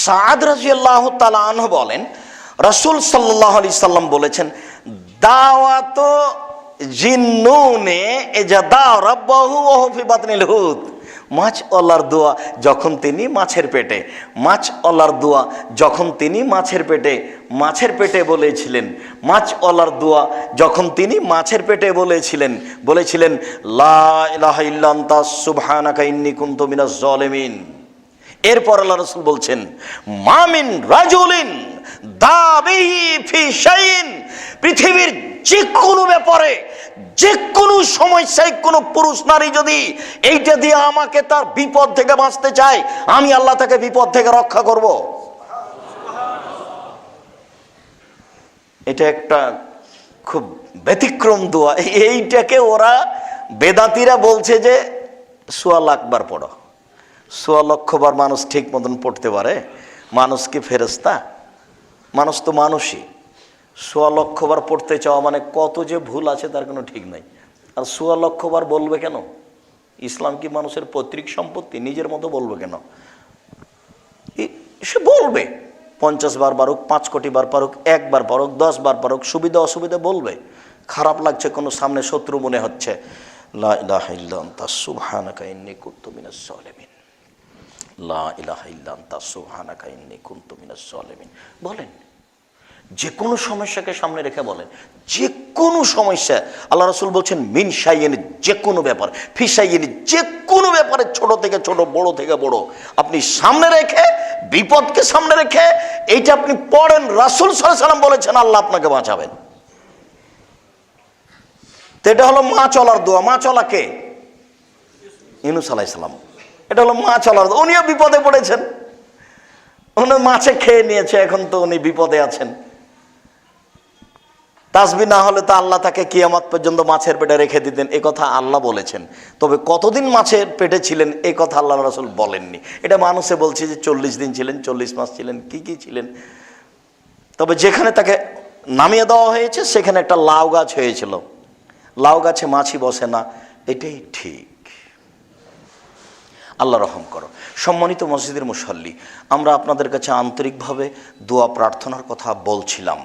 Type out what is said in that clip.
সাদ রাদিয়াল্লাহু তাআলা আনহু বলেন, রাসূল সাল্লাল্লাহু আলাইহি সাল্লাম বলেছেন, দাওয়াত জিন্নুনে ইজাদা রাব্বাহু ওয়া হুয়া ফি বাতনিল হুত। মাছ আল্লাহর দোয়া যখন তিনি মাছের পেটে, মাছ আল্লাহর দোয়া যখন তিনি মাছের পেটে বলেছিলেন, মাছ আল্লাহর দোয়া যখন তিনি মাছের পেটে বলেছিলেন লা ইলাহা ইল্লা আনতা সুবহানাকা ইন্নী কুনতু মিনাজ জালিমিন। এরপর আল্লাহ রাসূল বলছেন, মামিন রাজুলিন দাবিহি ফি শাইইন, পৃথিবীর যে কোনো ব্যাপারে, যে কোনো সমস্যায় কোনো পুরুষ নারী যদি এইটা দিয়ে আমাকে তার বিপদ থেকে বাঁচতে চায়, আমি আল্লাহ তাকে বিপদ থেকে রক্ষা করব। এটা একটা খুব ব্যতিক্রম দোয়া। এইটাকে ওরা বেদাতীরা বলছে যে ১০০ লাখ বার পড়ো। ১০০ লক্ষ বার মানুষ ঠিক মতন পড়তে পারে? মানুষ কি ফেরেশতা? মানুষ তো মানুষই। ১০০ লক্ষ বার পড়তে চাওয়া মানে কত যে ভুল আছে তার কোনো ঠিক নাই। আর ১০০ লক্ষ বার বলবে কেন? ইসলাম কি মানুষের পৈতৃক সম্পত্তি? নিজের মতো বলবে কেন? সে বলবে ৫০ বার পারুক, ৫ কোটি বার পারুক, ১ বার পারুক, ১০ বার পারুক, সুবিধা অসুবিধা বলবে। খারাপ লাগছে, কোনো সামনে শত্রু মনে হচ্ছে, লা ইলাহা ইল্লা আনতা সুবহানাকা ইন্নী কুনতু মিনাজ জালিমিন, লা ইলাহা ইল্লা আনতা সুবহানাকা ইন্নী কুনতু মিনাজ জালিমিন বলেন। যে কোনো সমস্যাকে সামনে রেখে বলেন, যে কোনো সমস্যা। আল্লাহ রাসূল বলছেন মিন শাইইন, যে কোনো ব্যাপার, ফি শাইইন, যে কোনো ব্যাপারে, ছোট থেকে ছোট, বড় থেকে বড়, আপনি সামনে রেখে, বিপদকে সামনে রেখে এইটা আপনি পড়েন। রাসূল সাল্লাল্লাহু আলাইহি ওয়াসাল্লাম বলেছেন আল্লাহ আপনাকে বাঁচাবেন। তো এটা হলো মা চলার দোয়া। মা চলা কে? ইউনূস আলাইহিস সালাম। এটা হলো মা চলার দোয়া। উনিও বিপদে পড়েছেন, উনি মাছে খেয়ে নিয়েছে, এখন তো উনি বিপদে আছেন। তাসবিহ না হলে তো আল্লাহ তাকে কিয়ামত পর্যন্ত মাছের পেটে রেখে দিতেন, এ কথা আল্লাহ বলেছেন। তবে কতদিন মাছের পেটে ছিলেন এই কথা আল্লাহ রাসূল বলেননি। এটা মানুষে বলছে যে ৪০ দিন ছিলেন, ৪০ মাস ছিলেন, কি ছিলেন। তবে যেখানে তাকে নামিয়ে দেওয়া হয়েছে সেখানে একটা লাউ গাছ হয়েছিল। লাউ গাছে মাছি বসে না, এটাই ঠিক। আল্লাহ রহম করো। সম্মানিত মসজিদের মুসল্লি, আমরা আপনাদের কাছে আন্তরিকভাবে দোয়া প্রার্থনার কথা বলছিলাম।